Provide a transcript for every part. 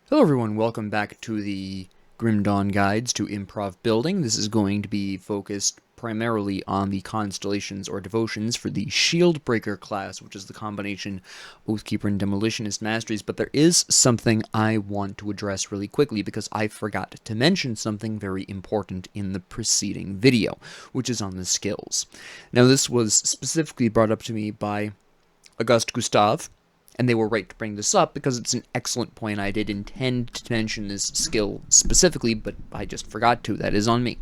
Hello everyone, welcome back to the Grim Dawn Guides to Improv Building. This is going to be focused primarily on the constellations or devotions for the Shieldbreaker class, which is the combination Oathkeeper and Demolitionist masteries, but there is something I want to address really quickly because I forgot to mention something very important in the preceding video, which is on the skills. Now this was specifically brought up to me by Auguste Gustave, and they were right to bring this up because it's an excellent point. I did intend to mention this skill specifically, but I just forgot to. That is on me.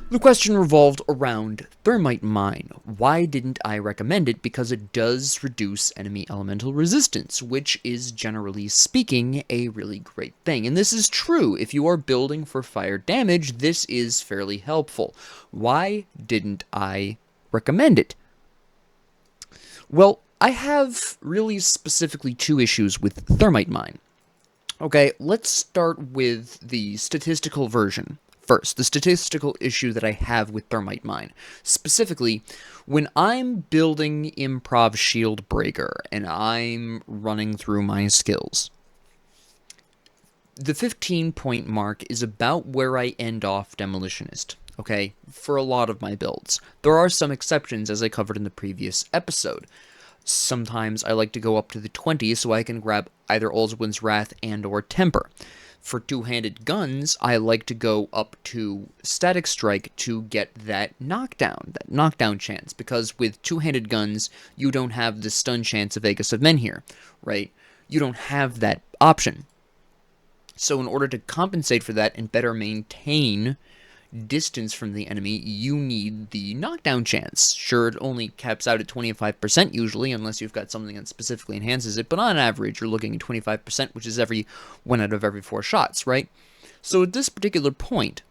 The question revolved around Thermite Mine. Why didn't I recommend it? Because it does reduce enemy elemental resistance, which is, generally speaking, a really great thing. And this is true. If you are building for fire damage, this is fairly helpful. Why didn't I recommend it? Well, I have really specifically two issues with Thermite Mine. Okay, let's start with the statistical version first. The statistical issue that I have with Thermite Mine. Specifically, when I'm building Improv Shieldbreaker and I'm running through my skills, the 15-point mark is about where I end off Demolitionist. Okay, for a lot of my builds. There are some exceptions, as I covered in the previous episode. Sometimes I like to go up to the 20 so I can grab either Oldswin's Wrath and or Temper. For two-handed guns, I like to go up to Static Strike to get that knockdown chance, because with two-handed guns, you don't have the stun chance of Aegis of Menhir, right? You don't have that option. So in order to compensate for that and better maintain distance from the enemy, you need the knockdown chance. Sure, it only caps out at 25% usually, unless you've got something that specifically enhances it, but on average, you're looking at 25%, which is every 1 out of every 4 shots, right? So at this particular point,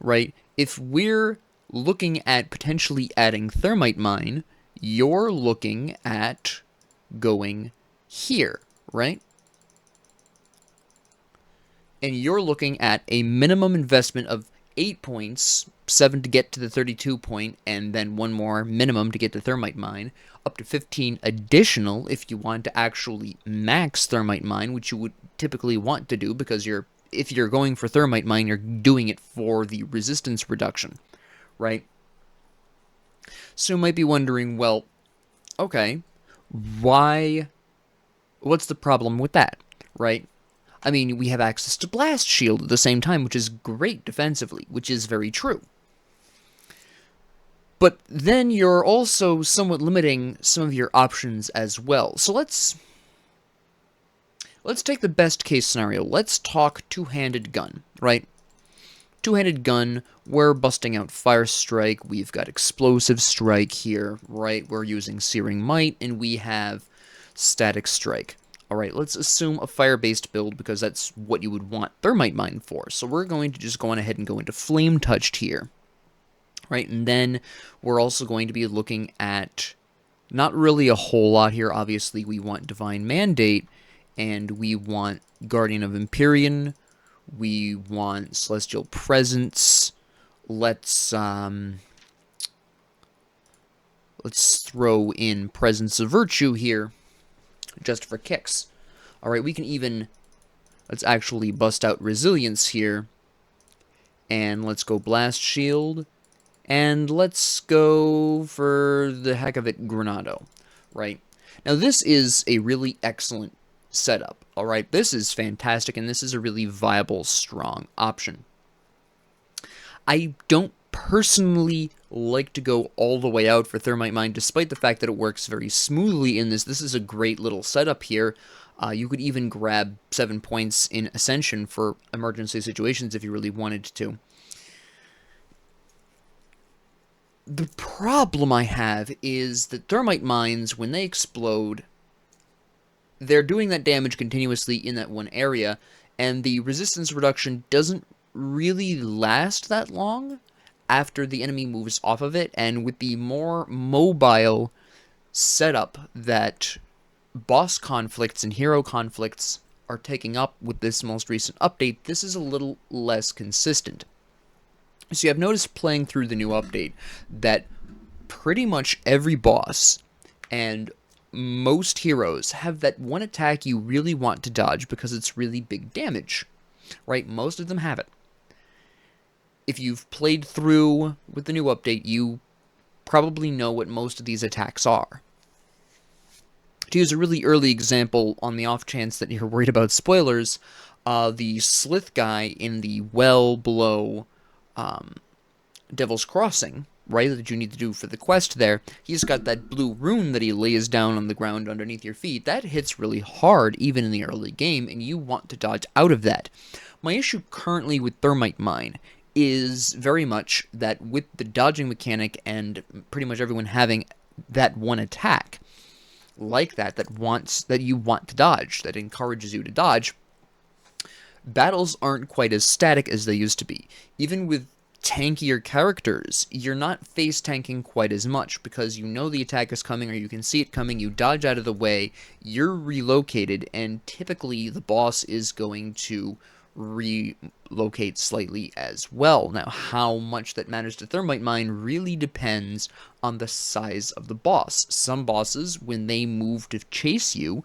right, if we're looking at potentially adding Thermite Mine, you're looking at going here, right? And you're looking at a minimum investment of 8 points, 7 to get to the 32 point, and then 1 more minimum to get to Thermite Mine, up to 15 additional if you want to actually max Thermite Mine, which you would typically want to do, because if you're going for Thermite Mine, you're doing it for the resistance reduction, right? So you might be wondering, well, okay, what's the problem with that, right? I mean, we have access to Blast Shield at the same time, which is great defensively, which is very true. But then you're also somewhat limiting some of your options as well. So let's take the best case scenario. Let's talk two-handed gun, right? Two-handed gun, we're busting out Fire Strike, we've got Explosive Strike here, right? We're using Searing Might, and we have Static Strike. Alright, let's assume a fire-based build, because that's what you would want Thermite Mine for. So we're going to just go on ahead and go into Flame Touched here. Right, and then we're also going to be looking at not really a whole lot here. Obviously, we want Divine Mandate, and we want Guardian of Empyrean. We want Celestial Presence. Let's throw in Presence of Virtue here, just for kicks. Alright, we can even, let's actually bust out Resilience here, and let's go Blast Shield, and let's go, for the heck of it, Granado, right? Now this is a really excellent setup, alright? This is fantastic, and this is a really viable, strong option. I don't personally like to go all the way out for Thermite Mine, despite the fact that it works very smoothly in this. This is a great little setup here. You could even grab 7 points in Ascension for emergency situations if you really wanted to. The problem I have is that Thermite Mines, when they explode, they're doing that damage continuously in that one area, and the resistance reduction doesn't really last that long after the enemy moves off of it. And with the more mobile setup that boss conflicts and hero conflicts are taking up with this most recent update, this is a little less consistent. So you have noticed playing through the new update that pretty much every boss and most heroes have that one attack you really want to dodge because it's really big damage, right? Most of them have it. If you've played through with the new update, you probably know what most of these attacks are. To use a really early example, on the off chance that you're worried about spoilers, the Slith guy in the well below Devil's Crossing, right, that you need to do for the quest there, he's got that blue rune that he lays down on the ground underneath your feet. That hits really hard, even in the early game, and you want to dodge out of that. My issue currently with Thermite Mine is very much that with the dodging mechanic and pretty much everyone having that one attack like that you want to dodge, that encourages you to dodge, battles aren't quite as static as they used to be. Even with tankier characters, you're not face tanking quite as much because you know the attack is coming or you can see it coming, you dodge out of the way, you're relocated, and typically the boss is going to relocate slightly as well. Now, how much that matters to Thermite Mine really depends on the size of the boss. Some bosses, when they move to chase you,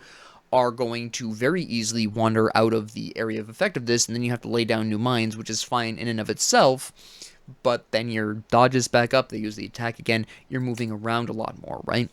are going to very easily wander out of the area of effect of this, and then you have to lay down new mines, which is fine in and of itself, but then your dodges back up, they use the attack again, you're moving around a lot more, right?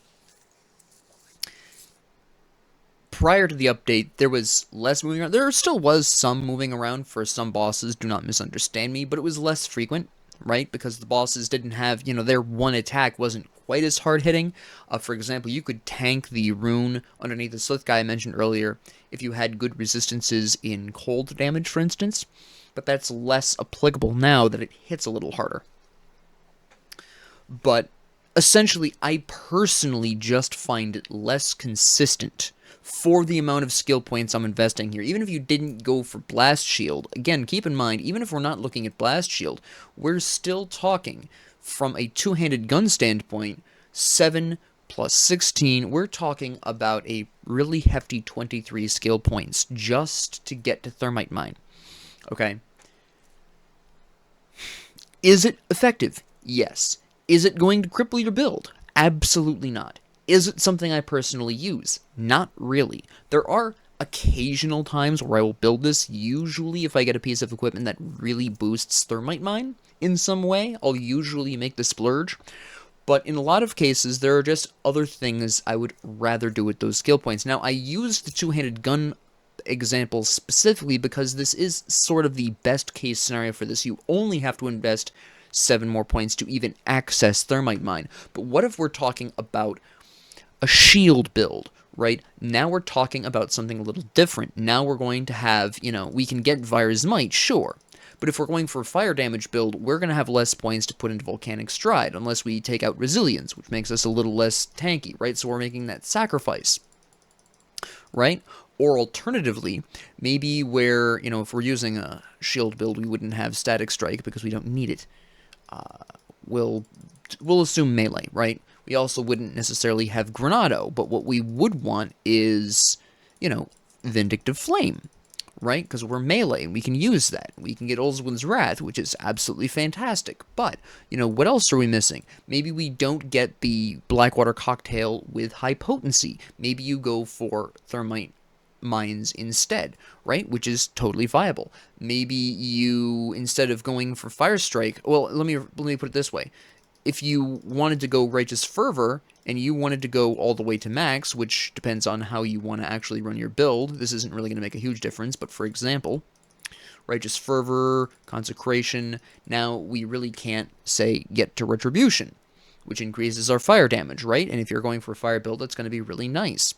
Prior to the update, there was less moving around. There still was some moving around for some bosses, do not misunderstand me, but it was less frequent, right? Because the bosses didn't have, their one attack wasn't quite as hard-hitting. For example, you could tank the rune underneath the Slith guy I mentioned earlier if you had good resistances in cold damage, for instance, but that's less applicable now that it hits a little harder. But essentially, I personally just find it less consistent for the amount of skill points I'm investing here. Even if you didn't go for Blast Shield, again, keep in mind, even if we're not looking at Blast Shield, we're still talking from a two-handed gun standpoint, 7 plus 16, we're talking about a really hefty 23 skill points just to get to Thermite Mine. Okay? Is it effective? Yes. Is it going to cripple your build? Absolutely not. Is it something I personally use? Not really. There are occasional times where I will build this. Usually if I get a piece of equipment that really boosts Thermite Mine in some way, I'll usually make the splurge. But in a lot of cases, there are just other things I would rather do with those skill points. Now, I use the two-handed gun example specifically because this is sort of the best case scenario for this. You only have to invest 7 more points to even access Thermite Mine. But what if we're talking about a shield build, right? Now we're talking about something a little different. Now we're going to have, we can get Vir's Might, sure. But if we're going for a fire damage build, we're going to have less points to put into Volcanic Stride, unless we take out Resilience, which makes us a little less tanky, right? So we're making that sacrifice, right? Or alternatively, maybe where, if we're using a shield build, we wouldn't have Static Strike because we don't need it. We'll assume melee, right? We also wouldn't necessarily have Granado, but what we would want is, Vindictive Flame, right? Because we're melee, and we can use that. We can get Olzwin's Wrath, which is absolutely fantastic. But, what else are we missing? Maybe we don't get the Blackwater Cocktail with high potency. Maybe you go for Thermite Mines instead, right? Which is totally viable. Maybe you, instead of going for Fire Strike, well, let me put it this way. If you wanted to go Righteous Fervor, and you wanted to go all the way to max, which depends on how you want to actually run your build, this isn't really going to make a huge difference, but for example, Righteous Fervor, Consecration, now we really can't, say, get to Retribution, which increases our fire damage, right? And if you're going for a fire build, that's going to be really nice,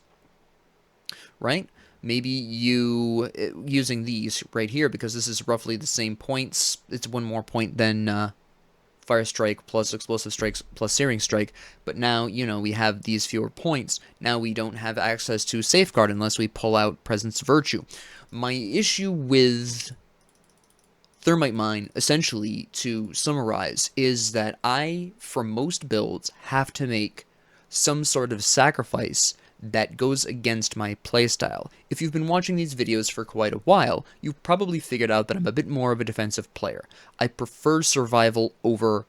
right? Maybe you, using these right here, because this is roughly the same points, it's one more point than Fire Strike plus Explosive Strikes plus Searing Strike, but now, we have these fewer points. Now we don't have access to Safeguard unless we pull out Presence of Virtue. My issue with Thermite Mine, essentially, to summarize, is that I, for most builds, have to make some sort of sacrifice that goes against my playstyle. If you've been watching these videos for quite a while, you've probably figured out that I'm a bit more of a defensive player. I prefer survival over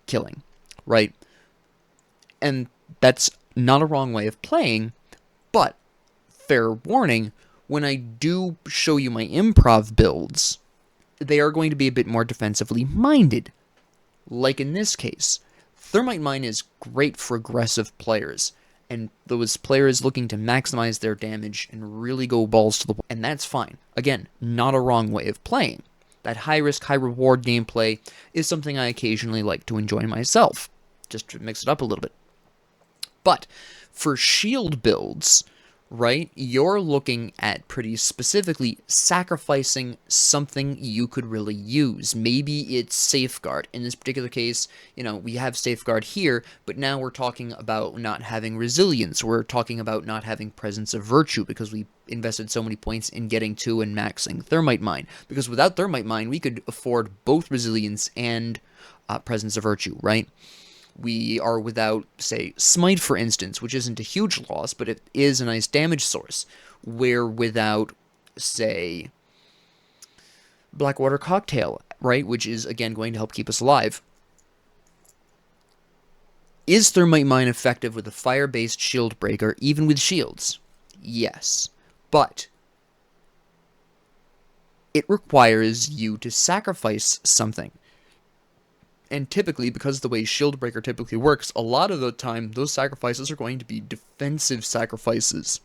killing, right? And that's not a wrong way of playing, but fair warning, when I do show you my improv builds, they are going to be a bit more defensively minded. Like in this case, Thermite Mine is great for aggressive players, and those players looking to maximize their damage and really go balls to the wall, and that's fine. Again, not a wrong way of playing. That high-risk, high-reward gameplay is something I occasionally like to enjoy myself, just to mix it up a little bit. But for shield builds, right, you're looking at pretty specifically sacrificing something you could really use. Maybe it's Safeguard. In this particular case, we have Safeguard here, but now we're talking about not having Resilience. We're talking about not having Presence of Virtue because we invested so many points in getting to and maxing Thermite Mine. Because without Thermite Mine, we could afford both Resilience and Presence of Virtue, right? We are without, say, Smite, for instance, which isn't a huge loss, but it is a nice damage source. We're without, say, Blackwater Cocktail, right, which is, again, going to help keep us alive. Is Thermite Mine effective with a fire-based Shieldbreaker, even with shields? Yes, but it requires you to sacrifice something. And typically, because of the way Shieldbreaker typically works, a lot of the time, those sacrifices are going to be defensive sacrifices.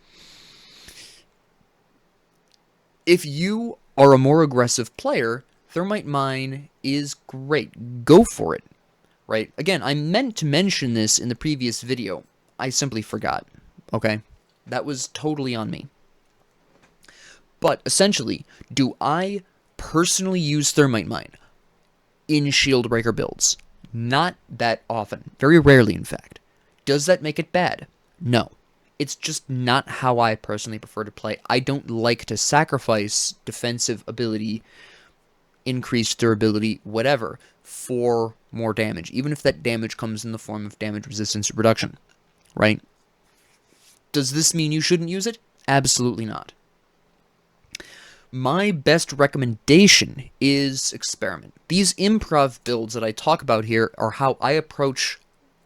If you are a more aggressive player, Thermite Mine is great. Go for it, right? Again, I meant to mention this in the previous video. I simply forgot, okay? That was totally on me. But, essentially, do I personally use Thermite Mine in Shieldbreaker builds? Not that often. Very rarely, in fact. Does that make it bad? No. It's just not how I personally prefer to play. I don't like to sacrifice defensive ability, increased durability, whatever, for more damage, even if that damage comes in the form of damage resistance reduction, right? Does this mean you shouldn't use it? Absolutely not. My best recommendation is experiment. These improv builds that I talk about here are how I approach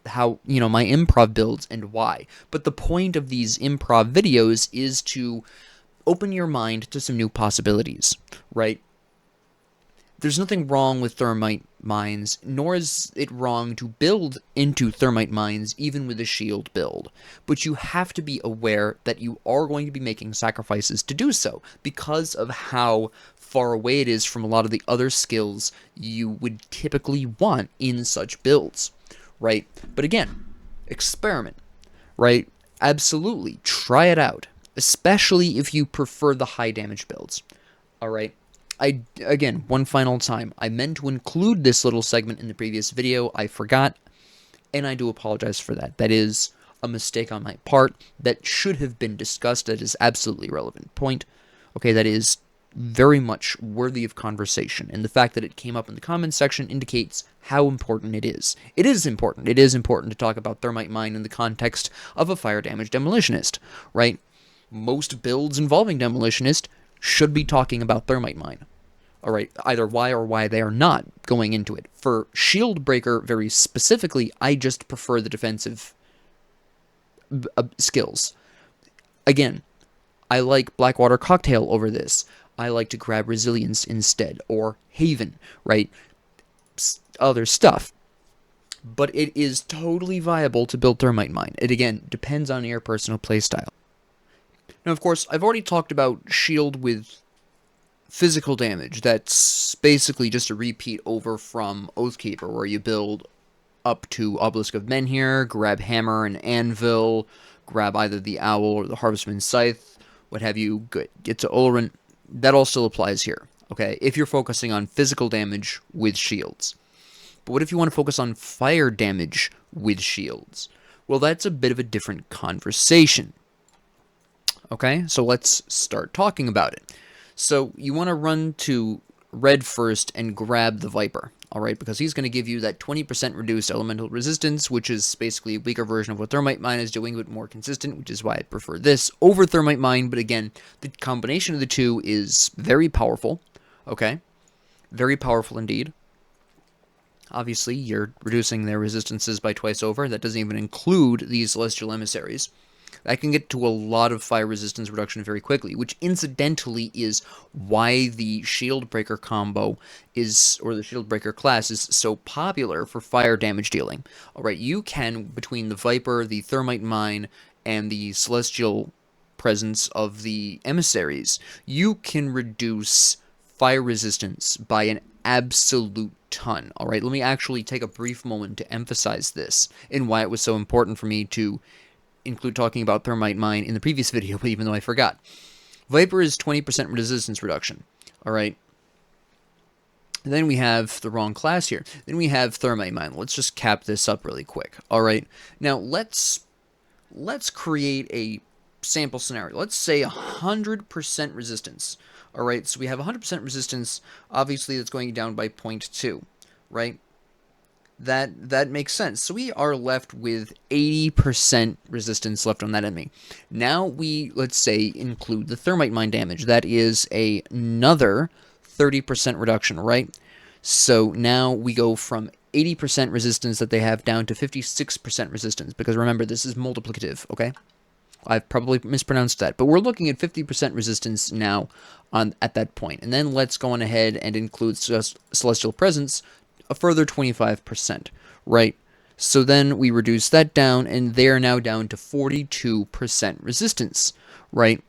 my improv builds and why. But the point of these improv videos is to open your mind to some new possibilities, right? There's nothing wrong with Thermite Mines, nor is it wrong to build into Thermite Mines even with a shield build. But you have to be aware that you are going to be making sacrifices to do so, because of how far away it is from a lot of the other skills you would typically want in such builds, right? But again, experiment, right? Absolutely, try it out, especially if you prefer the high damage builds, alright? Again, one final time, I meant to include this little segment in the previous video, I forgot, and I do apologize for that. That is a mistake on my part. That should have been discussed. That is absolutely relevant point. Okay, that is very much worthy of conversation, and the fact that it came up in the comments section indicates how important it is. It is important. It is important to talk about Thermite Mine in the context of a fire damage Demolitionist, right? Most builds involving Demolitionist should be talking about Thermite Mine. Alright, either why or why they are not going into it. For Shieldbreaker, very specifically, I just prefer the defensive skills. Again, I like Blackwater Cocktail over this. I like to grab Resilience instead, or Haven, right? Other stuff. But it is totally viable to build Thermite Mine. It, again, depends on your personal playstyle. Now, of course, I've already talked about shield with physical damage. That's basically just a repeat over from Oathkeeper, where you build up to Obelisk of Menhir, grab Hammer and Anvil, grab either the Owl or the Harvestman's Scythe, what have you, get to Olorun. That all still applies here, okay, if you're focusing on physical damage with shields. But what if you want to focus on fire damage with shields? Well, that's a bit of a different conversation. Okay, so let's start talking about it. So you want to run to red first and grab the Viper, alright, because he's going to give you that 20% reduced elemental resistance, which is basically a weaker version of what Thermite Mine is doing, but more consistent, which is why I prefer this over Thermite Mine. But again, the combination of the two is very powerful, okay, very powerful indeed. Obviously, you're reducing their resistances by twice over. That doesn't even include these celestial emissaries. That can get to a lot of fire resistance reduction very quickly, which incidentally is why the Shieldbreaker combo is, or the Shieldbreaker class is so popular for fire damage dealing. Alright, you can, between the Viper, the Thermite Mine, and the Celestial presence of the emissaries, you can reduce fire resistance by an absolute ton. Alright, let me actually take a brief moment to emphasize this and why it was so important for me to include talking about Thermite Mine in the previous video, but even though I forgot. Viper is 20% resistance reduction. Alright. Then we have the wrong class here. Then we have Thermite Mine. Let's just cap this up really quick. Alright. Now let's create a sample scenario. Let's say 100% resistance. Alright, so we have 100% resistance. Obviously that's going down by 0.2. Right? That makes sense. So we are left with 80% resistance left on that enemy. Now we, let's say, include the Thermite Mine damage. That is another 30% reduction, right? So now we go from 80% resistance that they have down to 56% resistance. Because remember, this is multiplicative, okay? I've probably mispronounced that. But we're looking at 50% resistance now at that point. And then let's go on ahead and include Celestial Presence, a further 25%, right? So then we reduce that down, and they're now down to 42% resistance, right?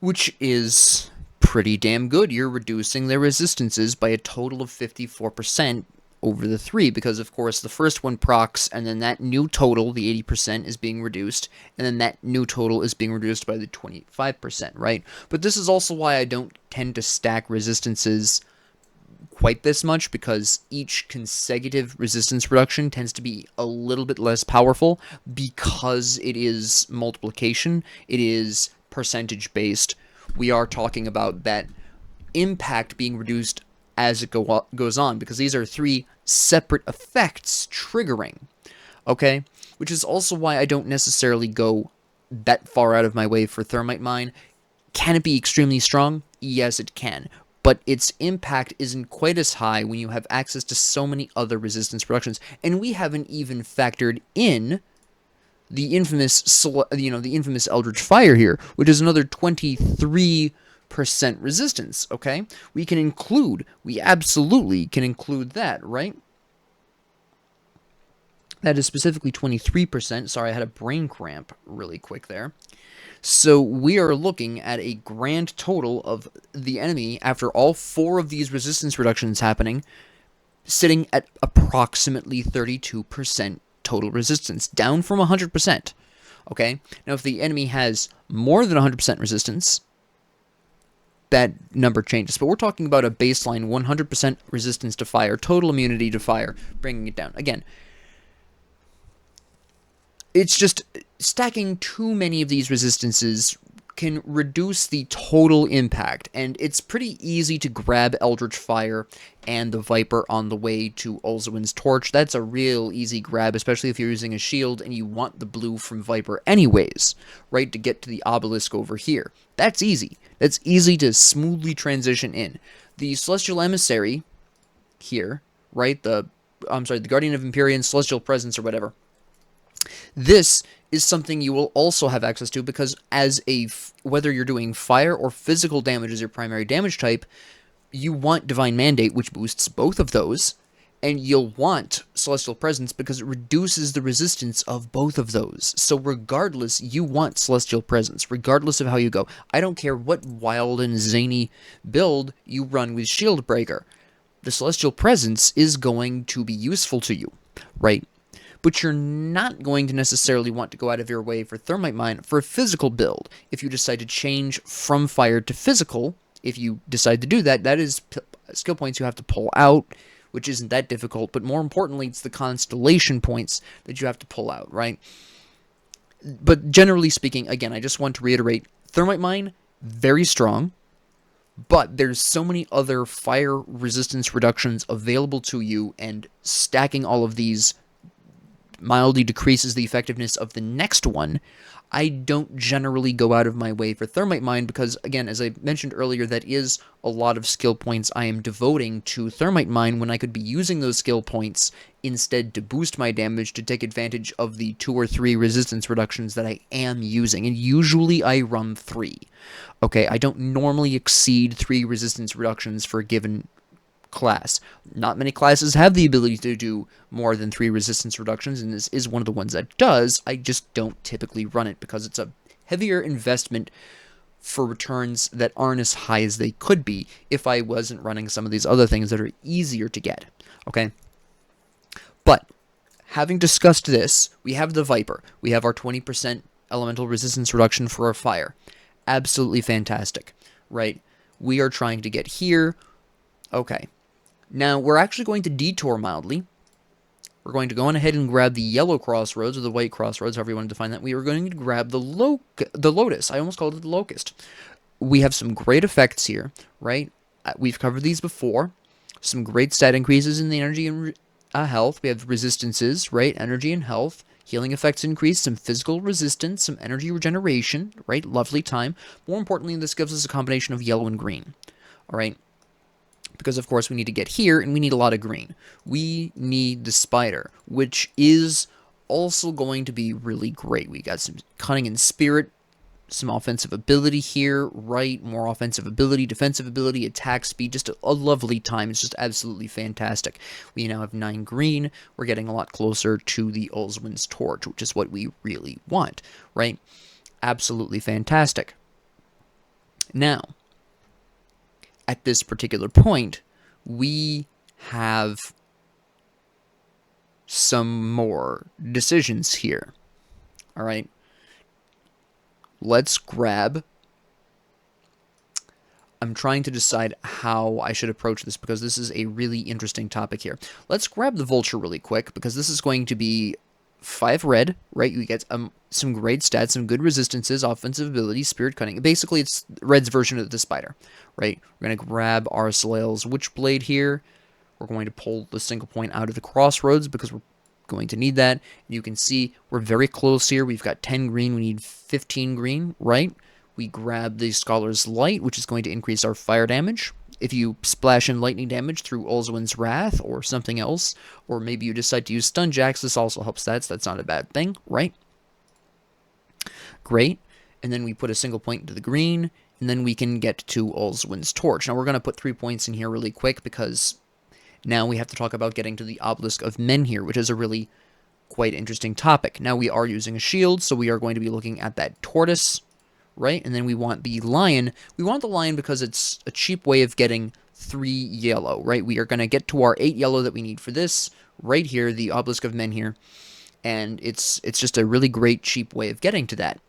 Which is pretty damn good. You're reducing their resistances by a total of 54% over the 3, because of course the first one procs, and then that new total, the 80%, is being reduced, and then that new total is being reduced by the 25%, right? But this is also why I don't tend to stack resistances quite this much, because each consecutive resistance reduction tends to be a little bit less powerful because it is multiplication, it is percentage based. We are talking about that impact being reduced as it goes on, because these are 3 separate effects triggering, okay? Which is also why I don't necessarily go that far out of my way for Thermite Mine. Can it be extremely strong? Yes, it can. But its impact isn't quite as high when you have access to so many other resistance reductions. And we haven't even factored in the infamous, the infamous Eldritch Fire here, which is another 23% resistance, okay? We absolutely can include that, right? That is specifically 23%. Sorry, I had a brain cramp really quick there. So we are looking at a grand total of the enemy, after all 4 of these resistance reductions happening, sitting at approximately 32% total resistance, down from 100%. Okay? Now, if the enemy has more than 100% resistance, that number changes. But we're talking about a baseline 100% resistance to fire, total immunity to fire, bringing it down. Again, it's just stacking too many of these resistances can reduce the total impact, and it's pretty easy to grab Eldritch Fire and the Viper on the way to Ulzuin's Torch. That's a real easy grab, especially if you're using a shield and you want the blue from Viper anyways, right, to get to the obelisk over here. That's easy. That's easy to smoothly transition in. The Celestial Emissary here, right, the Guardian of Empyrean, Celestial Presence, or whatever, this is something you will also have access to, because whether you're doing fire or physical damage as your primary damage type, you want Divine Mandate, which boosts both of those, and you'll want Celestial Presence because it reduces the resistance of both of those. So regardless, you want Celestial Presence, regardless of how you go. I don't care what wild and zany build you run with Shieldbreaker. The Celestial Presence is going to be useful to you, right? But you're not going to necessarily want to go out of your way for Thermite Mine for a physical build. If you decide to change from fire to physical, if you decide to do that, that is skill points you have to pull out, which isn't that difficult, but more importantly, it's the constellation points that you have to pull out, right? But generally speaking, again, I just want to reiterate, Thermite Mine, very strong, but there's so many other fire resistance reductions available to you, and stacking all of these mildly decreases the effectiveness of the next one. I don't generally go out of my way for Thermite Mine because, again, as I mentioned earlier, that is a lot of skill points I am devoting to Thermite Mine when I could be using those skill points instead to boost my damage to take advantage of the 2 or 3 resistance reductions that I am using. And usually I run 3. Okay, I don't normally exceed 3 resistance reductions for a given class. Not many classes have the ability to do more than 3 resistance reductions, and this is one of the ones that does. I just don't typically run it because it's a heavier investment for returns that aren't as high as they could be if I wasn't running some of these other things that are easier to get. Okay? But having discussed this, we have the Viper. We have our 20% elemental resistance reduction for our fire. Absolutely fantastic, right? We are trying to get here. Okay. Now, we're actually going to detour mildly. We're going to go on ahead and grab the yellow crossroads, or the white crossroads, however you want to define that. We are going to grab the lotus. I almost called it the locust. We have some great effects here, right? We've covered these before. Some great stat increases in the energy and health. We have resistances, right? Energy and health. Healing effects increase, some physical resistance, some energy regeneration, right? Lovely time. More importantly, this gives us a combination of yellow and green, all right? Because, of course, we need to get here, and we need a lot of green. We need the spider, which is also going to be really great. We got some cunning and spirit, some offensive ability here, right? More offensive ability, defensive ability, attack speed, just a lovely time. It's just absolutely fantastic. We now have 9 green. We're getting a lot closer to the Ulzwin's Torch, which is what we really want, right? Absolutely fantastic. Now, at this particular point, we have some more decisions here. All right. Let's grab. I'm trying to decide how I should approach this because this is a really interesting topic here. Let's grab the vulture really quick because this is going to be 5 red, right? You get some great stats, some good resistances, offensive ability, spirit cunning. Basically, it's red's version of the spider, right? We're going to grab our Soleil's Witchblade here. We're going to pull the single point out of the crossroads because we're going to need that. You can see we're very close here. We've got 10 green. We need 15 green, right? We grab the Scholar's Light, which is going to increase our fire damage. If you splash in lightning damage through Ulzwin's Wrath or something else, or maybe you decide to use Stun Jacks, this also helps that, so that's not a bad thing, right? Great. And then we put a single point into the green, and then we can get to Ulzwin's Torch. Now we're going to put 3 points in here really quick because now we have to talk about getting to the Obelisk of Men here, which is a really quite interesting topic. Now we are using a shield, so we are going to be looking at that tortoise, right? And then we want the lion. We want the lion because it's a cheap way of getting 3 yellow, right? We are going to get to our 8 yellow that we need for this right here, the Obelisk of Men here. And it's just a really great cheap way of getting to that,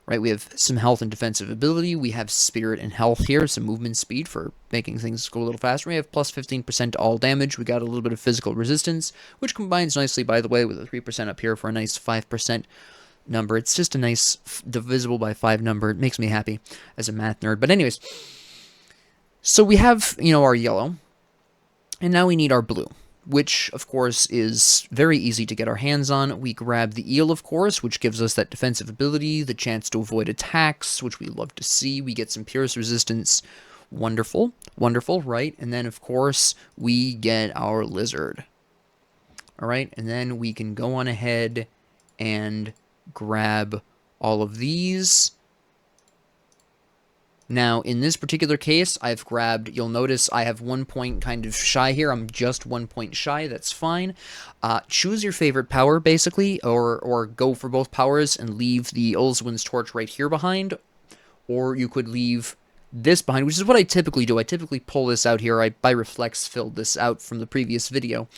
right? We have some health and defensive ability. We have spirit and health here, some movement speed for making things go a little faster. We have plus 15% to all damage. We got a little bit of physical resistance, which combines nicely, by the way, with a 3% up here for a nice 5% number. It's just a nice divisible by 5 number. It makes me happy as a math nerd. But anyways, so we have, our yellow, and now we need our blue, which, of course, is very easy to get our hands on. We grab the eel, of course, which gives us that defensive ability, the chance to avoid attacks, which we love to see. We get some pierce resistance. Wonderful, wonderful, right? And then, of course, we get our lizard. All right, and then we can go on ahead and grab all of these. Now, in this particular case, I've grabbed, you'll notice I have 1 point kind of shy here. I'm just 1 point shy. That's fine. Choose your favorite power, basically, or go for both powers and leave the Ulzwin's Torch right here behind. Or you could leave this behind, which is what I typically do. I typically pull this out here. I, by reflex, filled this out from the previous video.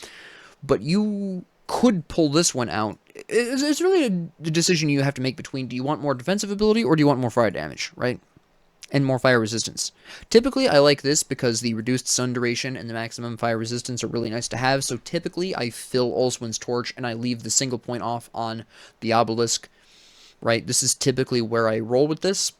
But you could pull this one out. It's really a decision you have to make between, do you want more defensive ability or do you want more fire damage, right? And more fire resistance. Typically, I like this because the reduced sun duration and the maximum fire resistance are really nice to have, so typically I fill Ulzwin's Torch and I leave the single point off on the obelisk, right? This is typically where I roll with this.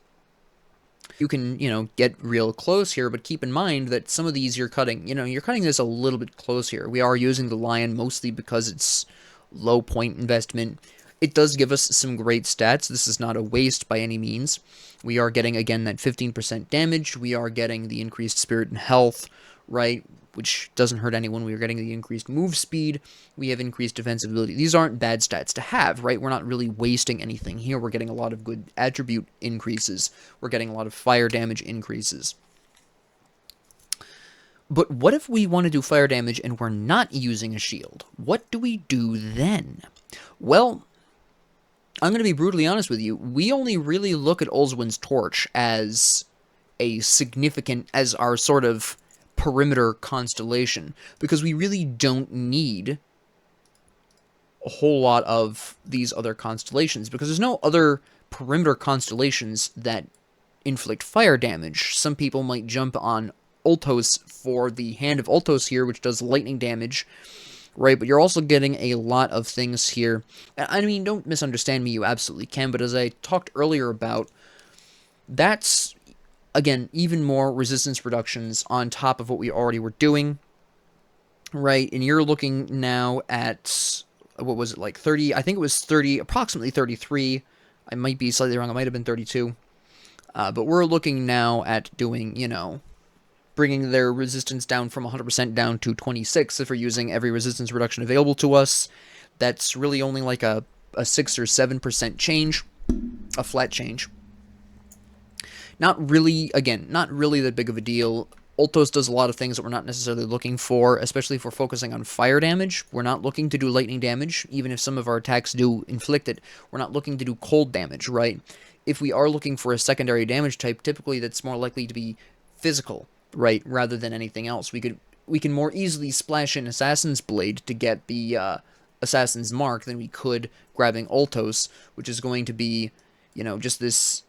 You can, get real close here, but keep in mind that some of these you're cutting, you're cutting this a little bit close here. We are using the lion mostly because it's low point investment. It does give us some great stats. This is not a waste by any means. We are getting, again, that 15% damage. We are getting the increased spirit and health, right? Which doesn't hurt anyone. We are getting the increased move speed. We have increased defensive ability. These aren't bad stats to have, right? We're not really wasting anything here. We're getting a lot of good attribute increases. We're getting a lot of fire damage increases. But what if we want to do fire damage and we're not using a shield? What do we do then? Well, I'm going to be brutally honest with you. We only really look at Ulzwin's Torch as a significant, as our sort of perimeter constellation, because we really don't need a whole lot of these other constellations, because there's no other perimeter constellations that inflict fire damage. Some people might jump on Ultos for the Hand of Ultos here, which does lightning damage, right? But you're also getting a lot of things here. I mean, don't misunderstand me, you absolutely can, but as I talked earlier about, that's, again, even more resistance reductions on top of what we already were doing, right? And you're looking now at, what was it, like 30, I think it was 30, approximately 33, I might be slightly wrong, it might have been 32, but we're looking now at doing, you know, bringing their resistance down from 100% down to 26 if we're using every resistance reduction available to us. That's really only like a 6 or 7% change, a flat change. Not really, again, not really that big of a deal. Ultos does a lot of things that we're not necessarily looking for, especially if we're focusing on fire damage. We're not looking to do lightning damage, even if some of our attacks do inflict it. We're not looking to do cold damage, right? If we are looking for a secondary damage type, typically that's more likely to be physical, right, rather than anything else. We can more easily splash in Assassin's Blade to get the Assassin's Mark than we could grabbing Ultos, which is going to be, you know, just this,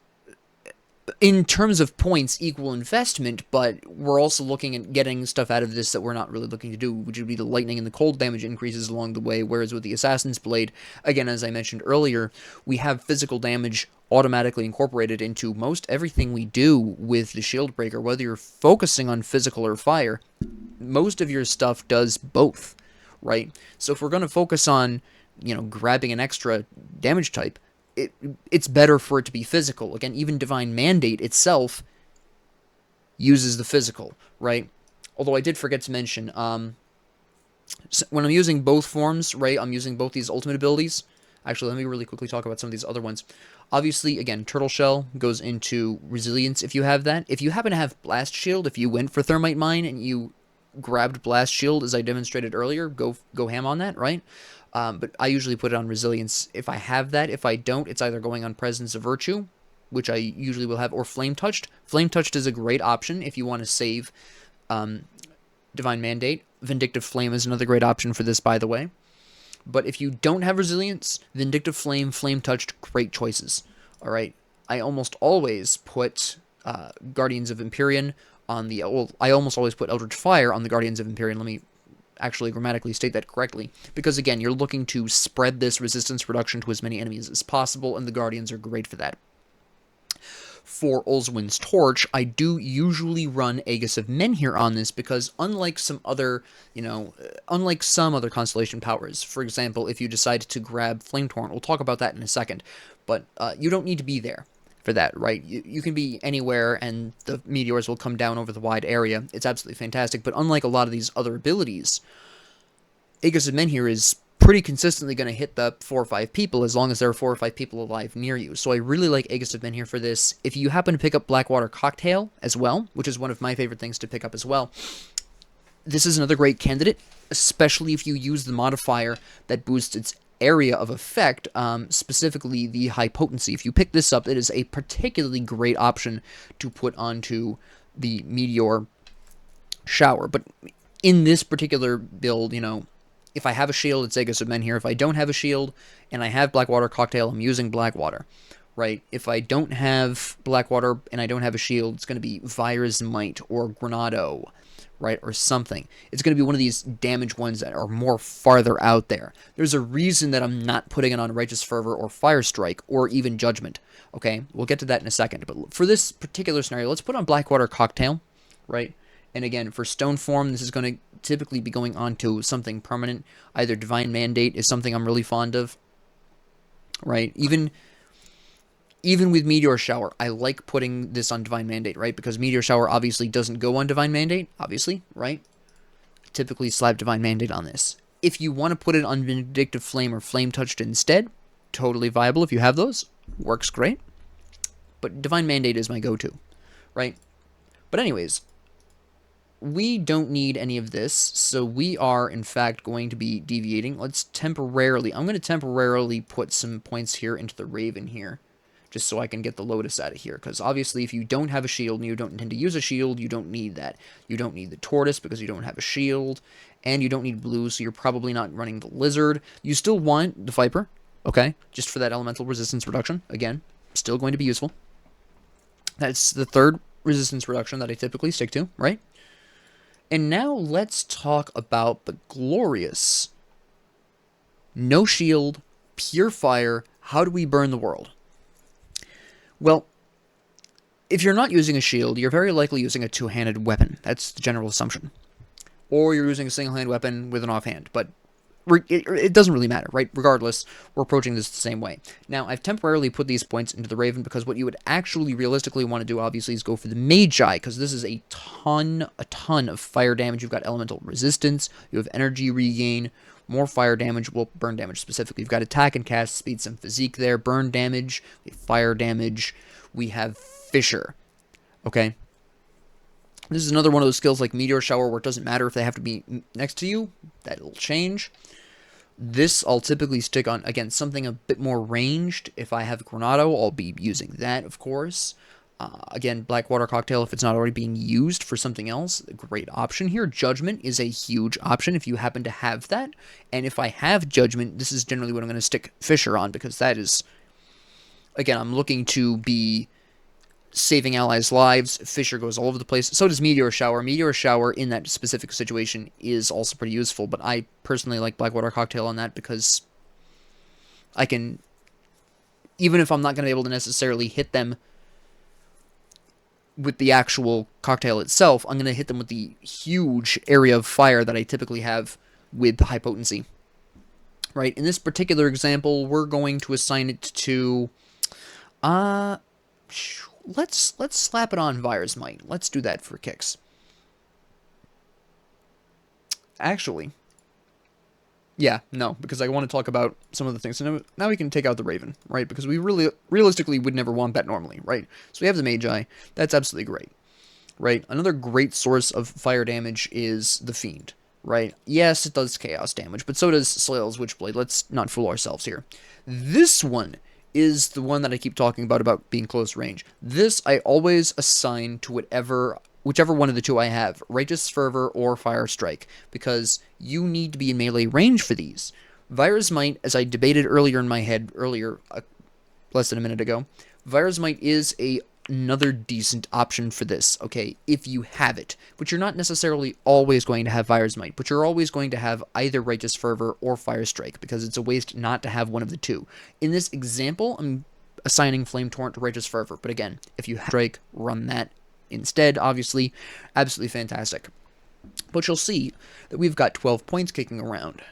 in terms of points, equal investment, but we're also looking at getting stuff out of this that we're not really looking to do, which would be the lightning and the cold damage increases along the way, whereas with the Assassin's Blade, again, as I mentioned earlier, we have physical damage automatically incorporated into most everything we do with the Shieldbreaker, whether you're focusing on physical or fire, most of your stuff does both, right? So if we're going to focus on, you know, grabbing an extra damage type, it's better for it to be physical. Again, even Divine Mandate itself uses the physical, right? Although I did forget to mention, when I'm using both forms, right, I'm using both these ultimate abilities. Actually, let me really quickly talk about some of these other ones. Obviously, again, Turtle Shell goes into Resilience if you have that. If you happen to have Blast Shield, if you went for Thermite Mine and you grabbed Blast Shield, as I demonstrated earlier, go ham on that, right? But I usually put it on Resilience if I have that. If I don't, it's either going on Presence of Virtue, which I usually will have, or Flame Touched. Flame Touched is a great option if you want to save Divine Mandate. Vindictive Flame is another great option for this, by the way. But if you don't have Resilience, Vindictive Flame, Flame Touched, great choices. Alright, I almost always put Guardians of Empyrean on the... Well, I almost always put Eldritch Fire on the Guardians of Empyrean. Let me actually grammatically state that correctly. Because, again, you're looking to spread this resistance reduction to as many enemies as possible, and the Guardians are great for that. For Ulzwin's Torch, I do usually run Aegis of Menhir on this because unlike some other, unlike some other Constellation powers, for example, if you decide to grab Flame Torrent, we'll talk about that in a second, but you don't need to be there for that, right? You can be anywhere and the meteors will come down over the wide area. It's absolutely fantastic, but unlike a lot of these other abilities, Aegis of Menhir is pretty consistently going to hit the 4 or 5 people as long as there are 4 or 5 people alive near you. So I really like Aegis of Menhir for this. If you happen to pick up Blackwater Cocktail as well, which is one of my favorite things to pick up as well, this is another great candidate, especially if you use the modifier that boosts its area of effect, specifically the high potency. If you pick this up, it is a particularly great option to put onto the meteor shower. But in this particular build, if I have a shield, it's Aegis of Menhir. If I don't have a shield and I have Blackwater Cocktail, I'm using Blackwater, right? If I don't have Blackwater and I don't have a shield, it's going to be Virus Might or Granado, right? Or something. It's going to be one of these damage ones that are more farther out there. There's a reason that I'm not putting it on Righteous Fervor or Fire Strike or even Judgment, okay? We'll get to that in a second. But for this particular scenario, let's put on Blackwater Cocktail, right? And again, for Stone Form, this is going to typically be going on to something permanent. Either Divine Mandate is something I'm really fond of. right? Even with Meteor Shower, I like putting this on Divine Mandate, right? Because Meteor Shower obviously doesn't go on Divine Mandate, obviously, right? Typically slap Divine Mandate on this. If you want to put it on Vindictive Flame or Flame Touched instead, totally viable if you have those. Works great. But Divine Mandate is my go-to, right? But anyways, we don't need any of this, so we are, in fact, going to be deviating. I'm going to temporarily put some points here into the Raven here, just so I can get the Lotus out of here, because obviously if you don't have a shield and you don't intend to use a shield, you don't need that. You don't need the Tortoise because you don't have a shield, and you don't need blue, so you're probably not running the Lizard. You still want the Viper, okay, just for that elemental resistance reduction. Again, still going to be useful. That's the third resistance reduction that I typically stick to, right? And now let's talk about the glorious no shield, pure fire, how do we burn the world? Well, if you're not using a shield, you're very likely using a two-handed weapon. That's the general assumption. Or you're using a single-hand weapon with an offhand, but it doesn't really matter, right? Regardless, we're approaching this the same way. Now, I've temporarily put these points into the Raven because what you would actually realistically want to do, obviously, is go for the Magi, because this is a ton of fire damage. You've got elemental resistance, you have energy regain, more fire damage, well, burn damage specifically. You've got attack and cast speed, some physique there, burn damage, fire damage, we have Fissure, okay? This is another one of those skills like Meteor Shower where it doesn't matter if they have to be next to you, that'll change. This I'll typically stick on, again, something a bit more ranged. If I have Granado, I'll be using that, of course. Again, Blackwater Cocktail, if it's not already being used for something else, a great option here. Judgment is a huge option if you happen to have that. And if I have Judgment, this is generally what I'm going to stick Fissure on, because that is, again, I'm looking to be saving allies' lives. Fissure goes all over the place. So does Meteor Shower. Meteor Shower in that specific situation is also pretty useful, but I personally like Blackwater Cocktail on that because I can, even if I'm not going to be able to necessarily hit them with the actual cocktail itself, I'm going to hit them with the huge area of fire that I typically have with high potency. Right? In this particular example, we're going to assign it to, Let's slap it on Virus Might. Let's do that for kicks. Actually, yeah, no, because I want to talk about some of the things. So now we can take out the Raven, right? Because we realistically would never want that normally, right? So we have the Magi. That's absolutely great, right? Another great source of fire damage is the Fiend, right? Yes, it does chaos damage, but so does Slail's Witchblade. Let's not fool ourselves here. This one is the one that I keep talking about being close range. This I always assign to whichever one of the two I have, Righteous Fervor or Fire Strike, because you need to be in melee range for these. Virus Might, as I debated earlier in my head, less than a minute ago, Virus Might is another decent option for this, okay, if you have it. But you're not necessarily always going to have Virus Might, but you're always going to have either Righteous Fervor or Fire Strike, because it's a waste not to have one of the two. In this example, I'm assigning Flame Torrent to Righteous Fervor, but again, if you have Strike, run that instead, obviously. Absolutely fantastic. But you'll see that we've got 12 points kicking around.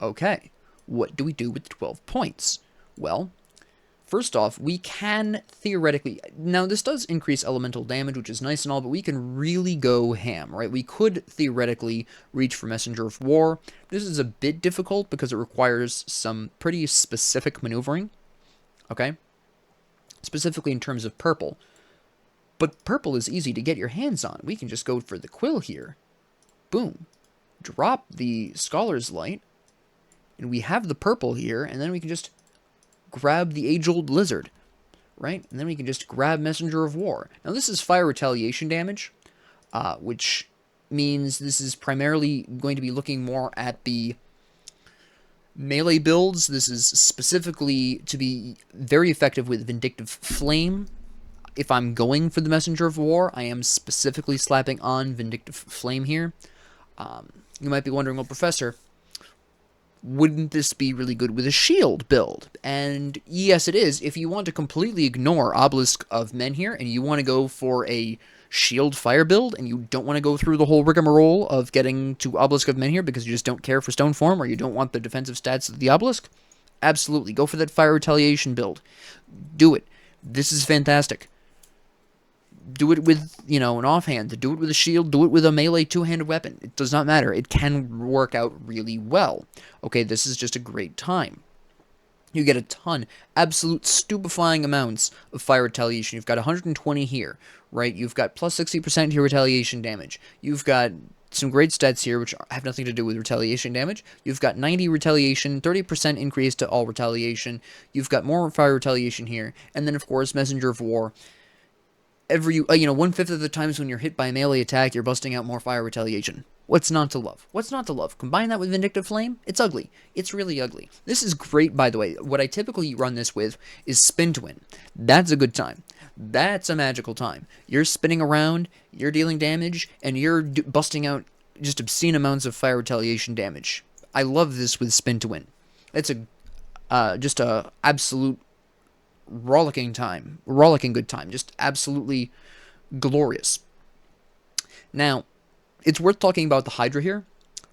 Okay, what do we do with the 12 points? Well, first off, we can theoretically, now this does increase elemental damage, which is nice and all, but we can really go ham, right? We could theoretically reach for Messenger of War. This is a bit difficult because it requires some pretty specific maneuvering, okay? Specifically in terms of purple. But purple is easy to get your hands on. We can just go for the Quill here. Boom. Drop the Scholar's Light, and we have the purple here, and then we can just grab the Age-Old Lizard, right? And then we can just grab Messenger of War. Now this is fire retaliation damage, which means this is primarily going to be looking more at the melee builds. This is specifically to be very effective with Vindictive Flame. If I'm going for the Messenger of War, I am specifically slapping on Vindictive Flame here. You might be wondering, well, Professor, wouldn't this be really good with a shield build? And yes, it is. If you want to completely ignore Obelisk of Men here, and you want to go for a shield fire build, and you don't want to go through the whole rigmarole of getting to Obelisk of Men here because you just don't care for Stone Form, or you don't want the defensive stats of the Obelisk, Absolutely. Go for that fire retaliation build. Do it. This is fantastic. Do it with, an offhand. Do it with a shield. Do it with a melee two-handed weapon. It does not matter. It can work out really well. Okay, this is just a great time. You get a ton, absolute stupefying amounts of fire retaliation. You've got 120 here, right? You've got plus 60% to your retaliation damage. You've got some great stats here, which have nothing to do with retaliation damage. You've got 90 retaliation, 30% increase to all retaliation. You've got more fire retaliation here. And then, of course, Messenger of War. Every, 1/5 of the times when you're hit by a melee attack, you're busting out more fire retaliation. What's not to love? What's not to love? Combine that with Vindictive Flame, it's ugly. It's really ugly. This is great, by the way. What I typically run this with is Spin to Win. That's a good time. That's a magical time. You're spinning around, you're dealing damage, and you're busting out just obscene amounts of fire retaliation damage. I love this with Spin to Win. It's just a absolute rollicking good time, just absolutely glorious. Now, it's worth talking about the Hydra here,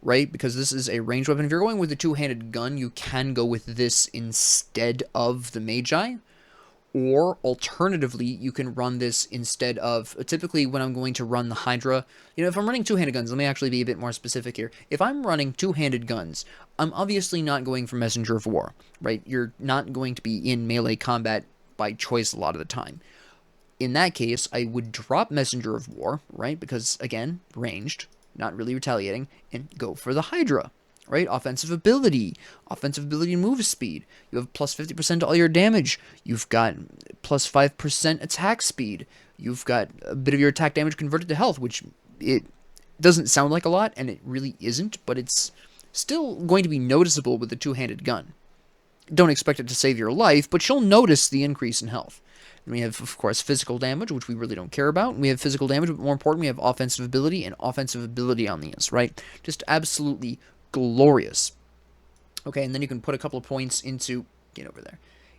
right? Because this is a ranged weapon. If you're going with a two-handed gun, you can go with this instead of the Magi. Or, alternatively, you can run this instead of... Typically, when I'm going to run the Hydra... if I'm running two-handed guns, let me actually be a bit more specific here. If I'm running two-handed guns, I'm obviously not going for Messenger of War, right? You're not going to be in melee combat by choice a lot of the time. In that case, I would drop Messenger of War, right? Because, again, ranged, not really retaliating, and go for the Hydra, right? Offensive ability move speed. You have plus 50% to all your damage. You've got plus 5% attack speed. You've got a bit of your attack damage converted to health, which it doesn't sound like a lot, and it really isn't, but it's still going to be noticeable with the two-handed gun. Don't expect it to save your life, but you'll notice the increase in health. And we have, of course, physical damage, which we really don't care about. We have physical damage, but more important, we have offensive ability and offensive ability on these, right? Just absolutely glorious. Okay, and then you can put a couple of points into,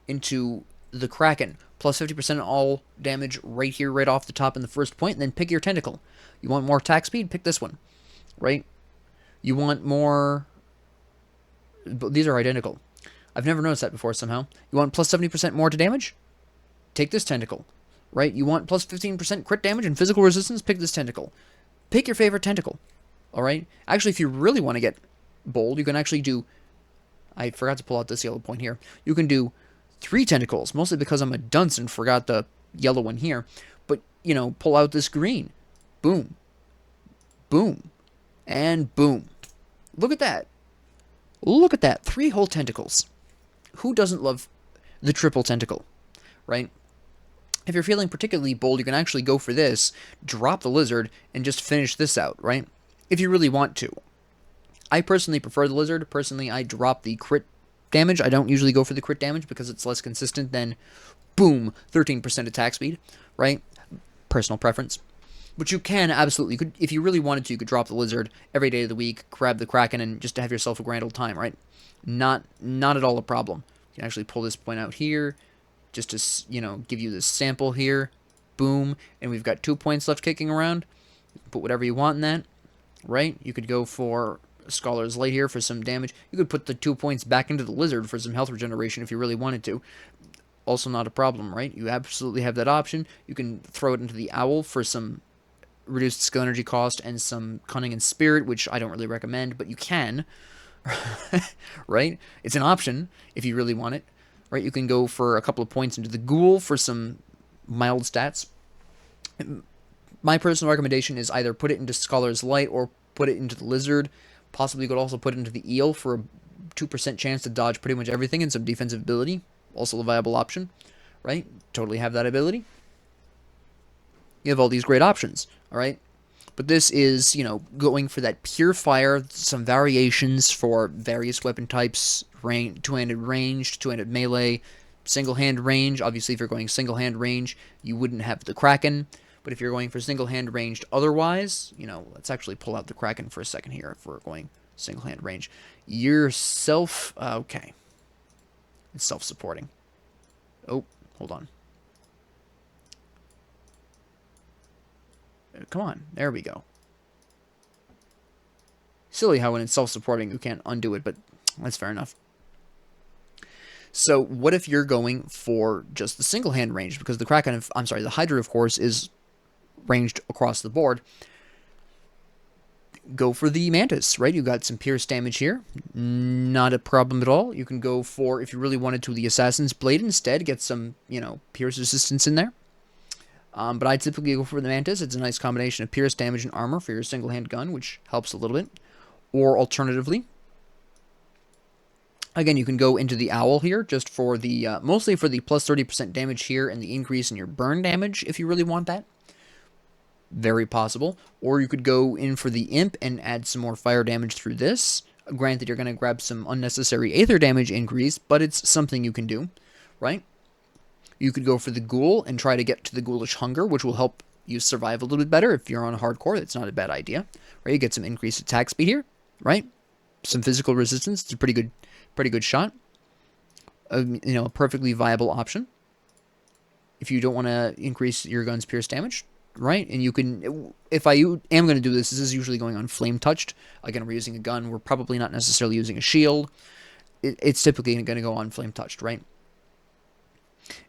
into the Kraken. Plus 50% all damage right here, right off the top in the first point, and then pick your tentacle. You want more attack speed? Pick this one, right? You want more... These are identical. I've never noticed that before somehow. You want plus 70% more to damage? Take this tentacle, right? You want plus 15% crit damage and physical resistance? Pick this tentacle. Pick your favorite tentacle, all right? Actually, if you really want to get bold, you can actually do... I forgot to pull out this yellow point here. You can do 3 tentacles, mostly because I'm a dunce and forgot the yellow one here. But, pull out this green. Boom. Boom. And boom. Look at that. Look at that. 3 whole tentacles. Who doesn't love the triple tentacle, right? If you're feeling particularly bold, you can actually go for this, drop the lizard, and just finish this out, right? If you really want to. I personally prefer the lizard. Personally, I drop the crit damage. I don't usually go for the crit damage because it's less consistent than, boom, 13% attack speed, right? Personal preference. But you can absolutely, if you really wanted to, you could drop the lizard every day of the week, grab the Kraken, and just have yourself a grand old time, right? Not at all a problem. You can actually pull this point out here, just to, give you this sample here. Boom. And we've got 2 points left kicking around. Put whatever you want in that, right? You could go for Scholar's Light here for some damage. You could put the 2 points back into the lizard for some health regeneration if you really wanted to. Also not a problem, right? You absolutely have that option. You can throw it into the owl for some reduced skill energy cost and some cunning and spirit, which I don't really recommend, but you can. Right? It's an option if you really want it. Right? You can go for a couple of points into the ghoul for some mild stats. My personal recommendation is either put it into Scholar's Light or put it into the lizard. Possibly you could also put it into the eel for a 2% chance to dodge pretty much everything and some defensive ability. Also a viable option. Right? Totally have that ability. You have all these great options. Alright? But this is, going for that pure fire, some variations for various weapon types, two-handed ranged, two-handed melee, single-hand range. Obviously, if you're going single-hand range, you wouldn't have the Kraken. But if you're going for single-hand ranged otherwise, let's actually pull out the Kraken for a second here if we're going single-hand range. Okay. It's self-supporting. Oh, hold on. Come on, there we go. Silly how when it's self-supporting you can't undo it, but that's fair enough. So what if you're going for just the single hand range? Because the Kraken, the Hydra, of course, is ranged across the board. Go for the Mantis, right? You got some pierce damage here. Not a problem at all. You can go for, if you really wanted to, the Assassin's Blade instead. Get some, pierce resistance in there. But I typically go for the Mantis. It's a nice combination of pierce damage and armor for your single-hand gun, which helps a little bit. Or alternatively, again, you can go into the Owl here, just for the, mostly for the plus 30% damage here and the increase in your burn damage, if you really want that. Very possible. Or you could go in for the Imp and add some more fire damage through this. Granted, you're going to grab some unnecessary Aether damage increase, but it's something you can do, right? You could go for the Ghoul and try to get to the Ghoulish Hunger, which will help you survive a little bit better. If you're on hardcore, that's not a bad idea, right? You get some increased attack speed here, right? Some physical resistance. It's a pretty good shot. A perfectly viable option. If you don't want to increase your gun's pierce damage, right? And you can, if I am going to do this, this is usually going on Flame Touched. Again, we're using a gun. We're probably not necessarily using a shield. It's typically going to go on Flame Touched, right?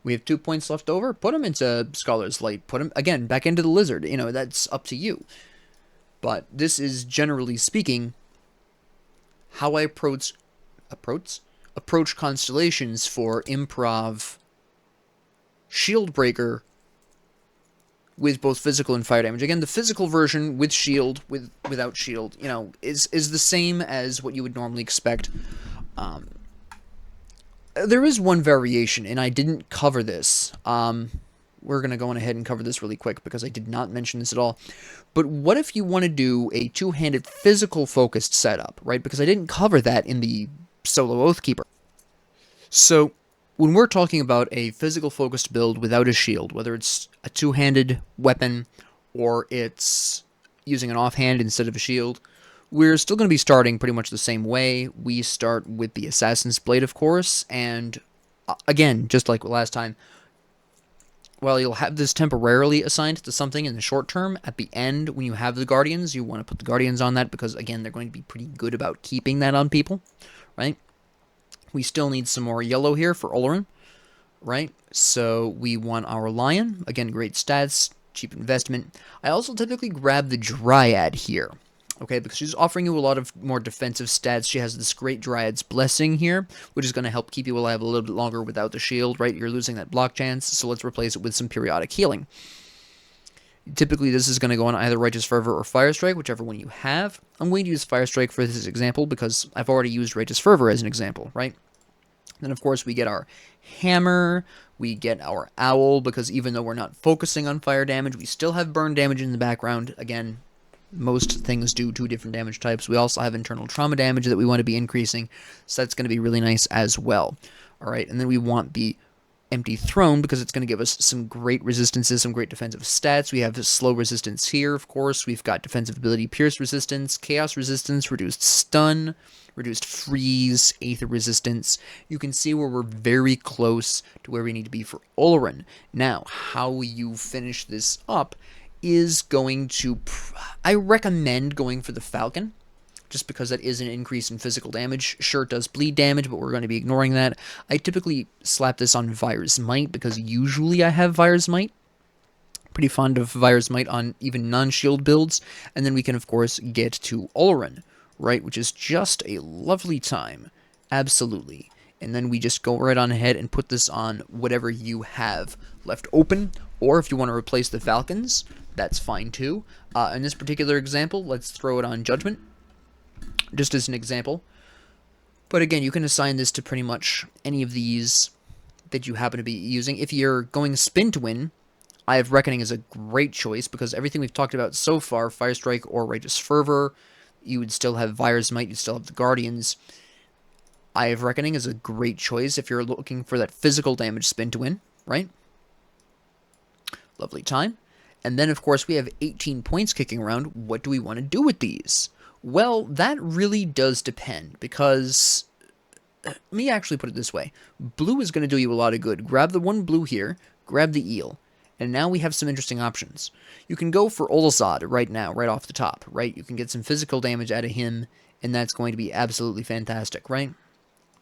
We have 2 points left over. Put them into Scholar's Light. Put them, again, back into the Lizard. That's up to you. But this is, generally speaking, how I approach constellations for Improv Shieldbreaker with both physical and fire damage. Again, the physical version with shield, without shield, is the same as what you would normally expect. There is one variation, and I didn't cover this. We're going to go on ahead and cover this really quick because I did not mention this at all. But what if you want to do a two-handed physical-focused setup, right? Because I didn't cover that in the solo Oathkeeper. So, when we're talking about a physical-focused build without a shield, whether it's a two-handed weapon or it's using an offhand instead of a shield, we're still going to be starting pretty much the same way. We start with the Assassin's Blade, of course, and again, just like last time, while you'll have this temporarily assigned to something in the short term, at the end, when you have the Guardians, you want to put the Guardians on that because, again, they're going to be pretty good about keeping that on people, right? We still need some more yellow here for Olorin, right? So we want our Lion. Again, great stats, cheap investment. I also typically grab the Dryad here, okay, because she's offering you a lot of more defensive stats. She has this great Dryad's Blessing here, which is going to help keep you alive a little bit longer without the shield, right? You're losing that block chance, so let's replace it with some periodic healing. Typically, this is going to go on either Righteous Fervor or Fire Strike, whichever one you have. I'm going to use Fire Strike for this example because I've already used Righteous Fervor as an example, right? Then, of course, we get our Hammer, we get our Owl, because even though we're not focusing on fire damage, we still have burn damage in the background. Again, most things do 2 different damage types. We also have internal trauma damage that we want to be increasing, so that's going to be really nice as well. Alright, and then we want the Empty Throne because it's going to give us some great resistances, some great defensive stats. We have slow resistance here, of course. We've got defensive ability, pierce resistance, chaos resistance, reduced stun, reduced freeze, aether resistance. You can see where we're very close to where we need to be for Olorin. Now, how you finish this up is going to... I recommend going for the Falcon, just because that is an increase in physical damage. Sure, it does bleed damage, but we're going to be ignoring that. I typically slap this on Virus Might, because usually I have Virus Might. Pretty fond of Virus Might on even non-shield builds. And then we can, of course, get to Olorin, right, which is just a lovely time. Absolutely. And then we just go right on ahead and put this on whatever you have left open, or if you want to replace the Falcons, that's fine too. In this particular example, let's throw it on Judgment, just as an example. But again, you can assign this to pretty much any of these that you happen to be using. If you're going Spin to win, I have Reckoning as a great choice, because everything we've talked about so far, Fire Strike or Righteous Fervor, you would still have Virus Might, you'd still have the Guardians. I have Reckoning as a great choice if you're looking for that physical damage spin to win, right? Lovely time. And then, of course, we have 18 points kicking around. What do we want to do with these? Well, that really does depend, because... Let me actually put it this way. Blue is going to do you a lot of good. Grab the one blue here, grab the eel, and now we have some interesting options. You can go for Olazad right now, right off the top, right? You can get some physical damage out of him, and that's going to be absolutely fantastic, right?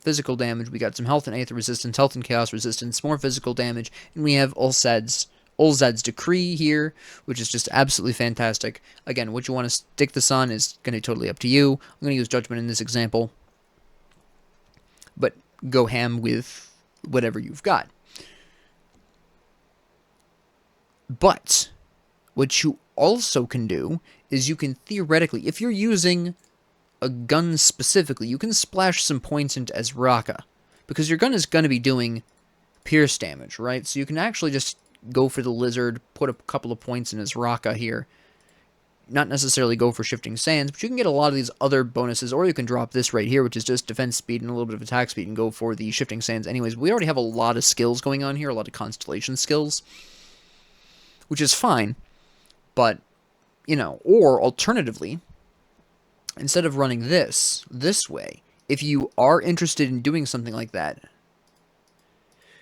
physical damage. We got some health and aether resistance, health and chaos resistance, more physical damage, and we have Ulzad's Decree here, which is just absolutely fantastic. Again, what you want to stick this on is going to be totally up to you. I'm going to use Judgment in this example, but go ham with whatever you've got. But what you also can do is you can theoretically, if you're using a gun specifically, you can splash some points into Ezraka, because your gun is going to be doing pierce damage, right? So you can actually just go for the lizard, put a couple of points in Ezraka here. Not necessarily go for shifting sands, but you can get a lot of these other bonuses, or you can drop this right here, which is just defense speed and a little bit of attack speed, and go for the shifting sands anyways. We already have a lot of skills going on here, a lot of constellation skills, which is fine, but, you know, or alternatively, instead of running this way, if you are interested in doing something like that,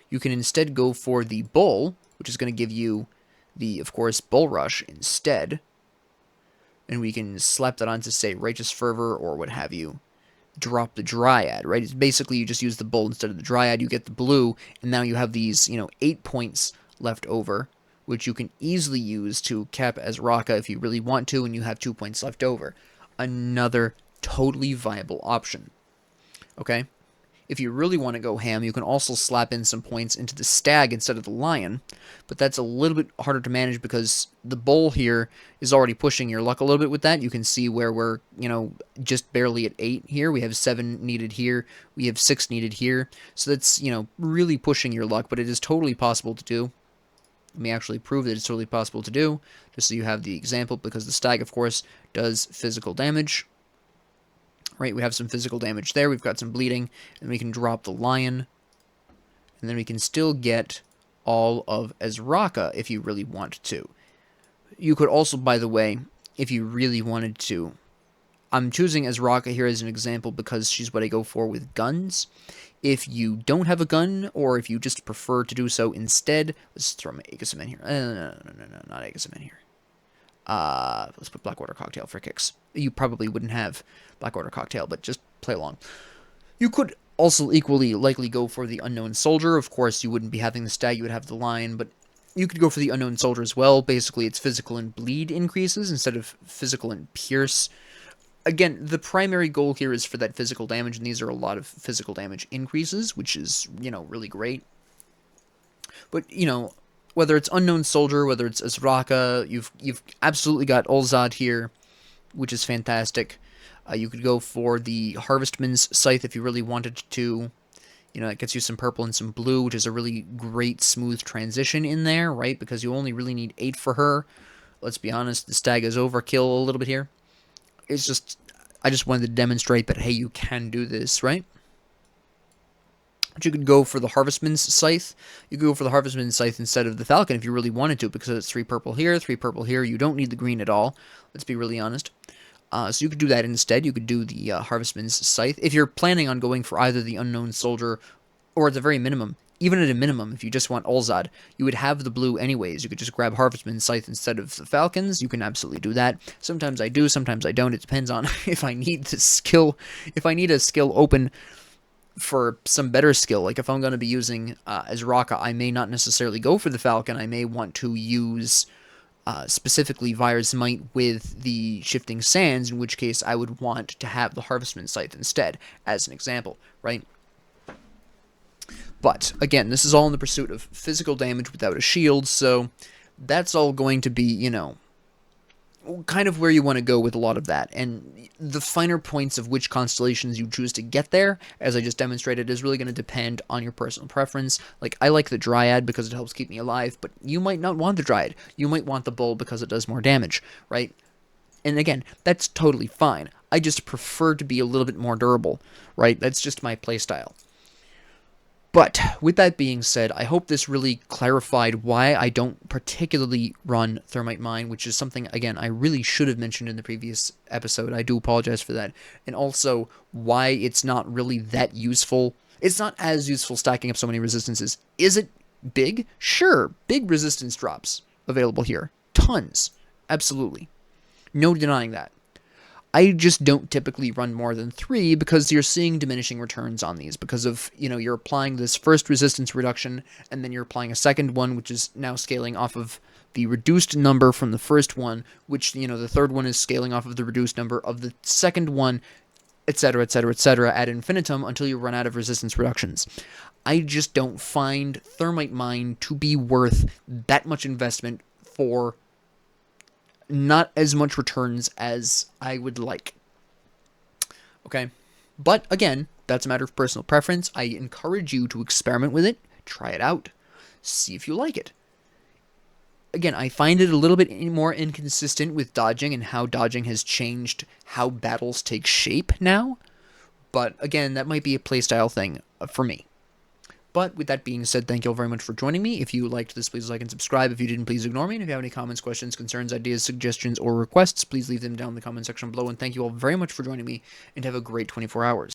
you can instead go for the bull, which is going to give you the, of course, bull rush instead. And we can slap that onto, say, righteous fervor or what have you. Drop the dryad, right? It's basically you just use the bull instead of the dryad. You get the blue, and now you have these, 8 points left over, which you can easily use to cap Ezraka if you really want to, and you have 2 points left over. Another totally viable option. Okay? If you really want to go ham, you can also slap in some points into the stag instead of the lion, but that's a little bit harder to manage because the bull here is already pushing your luck a little bit with that. You can see where we're, just barely at 8 here. We have 7 needed here. We have 6 needed here. So that's, really pushing your luck, but it is totally possible to do. Let me actually prove that it's totally possible to do, just so you have the example, because the stag, of course, does physical damage. Right, we have some physical damage there, we've got some bleeding, and we can drop the lion, and then we can still get all of Ezraka if you really want to. You could also, by the way, if you really wanted to, I'm choosing Ezraka here as an example because she's what I go for with guns. If you don't have a gun, or if you just prefer to do so instead, let's throw my Aegism in here. No, not Aegism in here. Let's put Blackwater Cocktail for kicks. You probably wouldn't have Blackwater Cocktail, but just play along. You could also equally likely go for the Unknown Soldier. Of course, you wouldn't be having the stag, you would have the lion, but you could go for the Unknown Soldier as well. Basically, it's physical and bleed increases instead of physical and pierce. Again, the primary goal here is for that physical damage, and these are a lot of physical damage increases, which is, really great. But, whether it's Unknown Soldier, whether it's Ezraka, you've absolutely got Ulzad here, which is fantastic. You could go for the Harvestman's Scythe if you really wanted to. It gets you some purple and some blue, which is a really great, smooth transition in there, right? Because you only really need 8 for her. Let's be honest, the stag is overkill a little bit here. It's just, I just wanted to demonstrate that, hey, you can do this, right? But you could go for the Harvestman's Scythe. You could go for the Harvestman's Scythe instead of the Falcon if you really wanted to, because it's 3 purple here, 3 purple here. You don't need the green at all. Let's be really honest. So you could do that instead. You could do the Harvestman's Scythe. If you're planning on going for either the Unknown Soldier, or at the very minimum, even at a minimum, if you just want Ulzad, you would have the blue anyways. You could just grab Harvestman's Scythe instead of the Falcons. You can absolutely do that. Sometimes I do, sometimes I don't. It depends on if I need the skill. If I need a skill open for some better skill, like if I'm going to be using Ezraka, I may not necessarily go for the Falcon. I may want to use specifically Virus Might with the Shifting Sands, in which case I would want to have the Harvestman's Scythe instead, as an example, right? But, again, this is all in the pursuit of physical damage without a shield, so that's all going to be, kind of where you want to go with a lot of that. And the finer points of which constellations you choose to get there, as I just demonstrated, is really going to depend on your personal preference. Like, I like the Dryad because it helps keep me alive, but you might not want the Dryad. You might want the Bull because it does more damage, right? And again, that's totally fine. I just prefer to be a little bit more durable, right? That's just my playstyle. But, with that being said, I hope this really clarified why I don't particularly run Thermite Mine, which is something, again, I really should have mentioned in the previous episode. I do apologize for that. And also, why it's not really that useful. It's not as useful stacking up so many resistances. Is it big? Sure, big resistance drops available here. Tons. Absolutely. No denying that. I just don't typically run more than 3 because you're seeing diminishing returns on these because of, you're applying this first resistance reduction and then you're applying a second one, which is now scaling off of the reduced number from the first one, which, the third one is scaling off of the reduced number of the second one, etc., etc., etc., ad infinitum until you run out of resistance reductions. I just don't find Thermite Mine to be worth that much investment for not as much returns as I would like. Okay? But again, that's a matter of personal preference. I encourage you to experiment with it, try it out, see if you like it. Again, I find it a little bit more inconsistent with dodging and how dodging has changed how battles take shape now. But again, that might be a playstyle thing for me. But with that being said, thank you all very much for joining me. If you liked this, please like and subscribe. If you didn't, please ignore me. And if you have any comments, questions, concerns, ideas, suggestions, or requests, please leave them down in the comment section below. And thank you all very much for joining me, and have a great 24 hours.